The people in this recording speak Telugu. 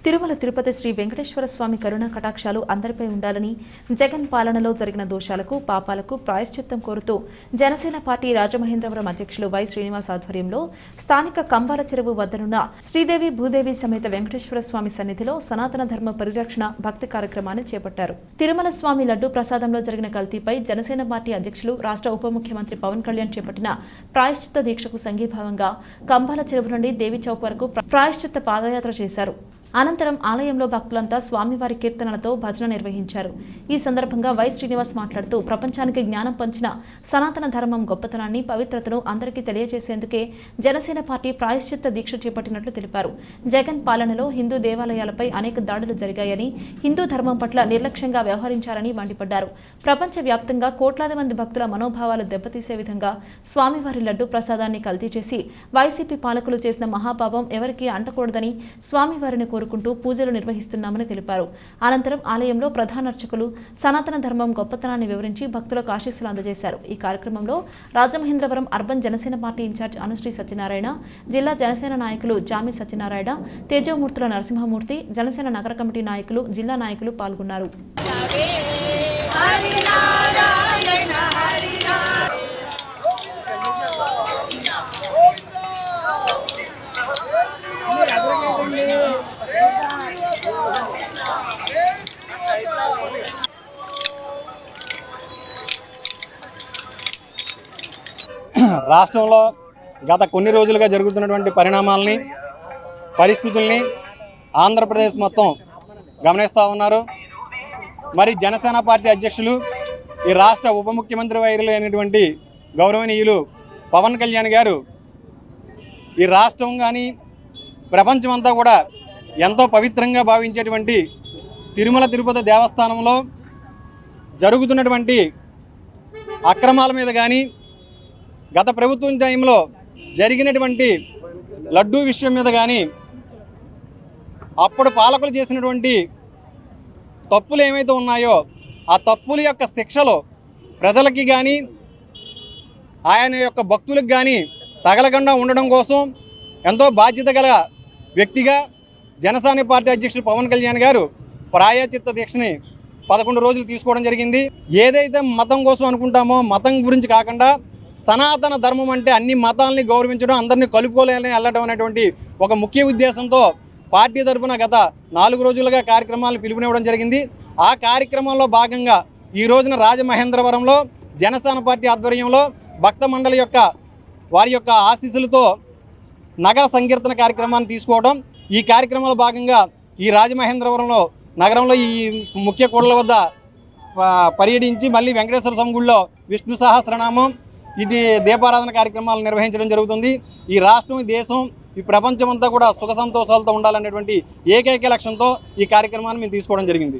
తిరుమల తిరుపతి శ్రీ వెంకటేశ్వర స్వామి కరుణా కటాక్షాలు అందరిపై ఉండాలని, జగన్ పాలనలో జరిగిన దోషాలకు, పాపాలకు ప్రాయశ్చిత్తం కోరుతూ జనసేన పార్టీ రాజమహేంద్రవరం అధ్యక్షులు వై శ్రీనివాస్ ఆధ్వర్యంలో స్థానిక కంబాల చెరువు వద్దనున్న శ్రీదేవి భూదేవి సమేత వెంకటేశ్వర స్వామి సన్నిధిలో సనాతన ధర్మ పరిరక్షణ భక్తి కార్యక్రమాన్ని చేపట్టారు. తిరుమల స్వామి లడ్డూ ప్రసాదంలో జరిగిన కల్తీపై జనసేన పార్టీ అధ్యక్షులు, రాష్ట్ర ఉప ముఖ్యమంత్రి పవన్ కళ్యాణ్ చేపట్టిన ప్రాయశ్చిత్త దీక్షకు సంఘీభావంగా కంబాల చెరువు నుండి దేవి చౌక్ వరకు ప్రాయశ్చిత్త పాదయాత్ర చేశారు. అనంతరం ఆలయంలో భక్తులంతా స్వామివారి కీర్తనలతో భజన నిర్వహించారు. ఈ సందర్భంగా వై శ్రీనివాస్ మాట్లాడుతూ ప్రపంచానికి జ్ఞానం పంచిన సనాతన ధర్మం గొప్పతనాన్ని, పవిత్రతను అందరికీ తెలియజేసేందుకే జనసేన పార్టీ ప్రాయశ్చిత్త దీక్ష చేపట్టినట్లు తెలిపారు. జగన్ పాలనలో హిందూ దేవాలయాలపై అనేక దాడులు జరిగాయని, హిందూ ధర్మం పట్ల నిర్లక్ష్యంగా వ్యవహరించారని మండిపడ్డారు. ప్రపంచ వ్యాప్తంగా కోట్లాది మంది భక్తుల మనోభావాలు దెబ్బతీసే విధంగా స్వామివారి లడ్డూ ప్రసాదాన్ని కల్తీ చేసి వైసీపీ పాలకులు చేసిన మహాపాపం ఎవరికీ అంటకూడదని స్వామివారిని కోరుకుంటూ పూజలు నిర్వహిస్తున్నామని తెలిపారు. అనంతరం ఆలయంలో ప్రధాన అర్చకులు సనాతన ధర్మం గొప్పతనాన్ని వివరించి భక్తులకు ఆశీస్సులు అందజేశారు. ఈ కార్యక్రమంలో Rajamahendravaram urban Janasena party incharge Anushree Satyanarayana, జిల్లా జనసేన నాయకులు జామి సత్యనారాయణ, తేజోమూర్తుల నరసింహమూర్తి, జనసేన నగర కమిటీ నాయకులు, జిల్లా నాయకులు పాల్గొన్నారు. రాష్ట్రంలో గత కొన్ని రోజులుగా జరుగుతున్నటువంటి పరిణామాలని, పరిస్థితుల్ని ఆంధ్రప్రదేశ్ మొత్తం గమనిస్తూ ఉన్నారు. మరి జనసేన పార్టీ అధ్యక్షులు, ఈ రాష్ట్ర ఉప ముఖ్యమంత్రి వైరులు అయినటువంటి గౌరవనీయులు పవన్ కళ్యాణ్ గారు ఈ రాష్ట్రం కానీ ప్రపంచమంతా కూడా ఎంతో పవిత్రంగా భావించేటువంటి తిరుమల తిరుపతి దేవస్థానంలో జరుగుతున్నటువంటి అక్రమాల మీద కానీ, గత ప్రభుత్వం టైంలో జరిగినటువంటి లడ్డూ విషయం మీద కానీ, అప్పుడు పాలకులు చేసినటువంటి తప్పులు ఏమైతే ఉన్నాయో ఆ తప్పుల యొక్క శిక్షలు ప్రజలకి కానీ, ఆయన యొక్క భక్తులకు కానీ తగలకుండా ఉండడం కోసం ఎంతో బాధ్యత గల వ్యక్తిగా జనసేన పార్టీ అధ్యక్షులు పవన్ కళ్యాణ్ గారు ప్రాయశ్చిత్త దీక్షని 11 రోజులు తీసుకోవడం జరిగింది. ఏదైతే మతం కోసం అనుకుంటామో మతం గురించి కాకుండా సనాతన ధర్మం అంటే అన్ని మతాలని గౌరవించడం, అందరినీ కలుపుకోలేని వెళ్ళడం అనేటువంటి ఒక ముఖ్య ఉద్దేశంతో పార్టీ తరఫున గత 4 రోజులుగా కార్యక్రమాలను పిలుపునివ్వడం జరిగింది. ఆ కార్యక్రమంలో భాగంగా ఈ రోజున రాజమహేంద్రవరంలో జనసేన పార్టీ ఆధ్వర్యంలో భక్త మండలి యొక్క వారి యొక్క ఆశీస్సులతో నగర సంకీర్తన కార్యక్రమాన్ని తీసుకోవడం, ఈ కార్యక్రమంలో భాగంగా ఈ రాజమహేంద్రవరంలో నగరంలో ఈ ముఖ్య కూడల వద్ద పర్యటించి మళ్ళీ వెంకటేశ్వర స్వామి గుడిలో విష్ణు సహస్రనామం, ఇది దీపారాధన కార్యక్రమాలు నిర్వహించడం జరుగుతుంది. ఈ రాష్ట్రం, ఈ దేశం, ఈ ప్రపంచమంతా కూడా సుఖ సంతోషాలతో ఉండాలనేటువంటి ఏకైక లక్ష్యంతో ఈ కార్యక్రమాన్ని మేము తీసుకోవడం జరిగింది.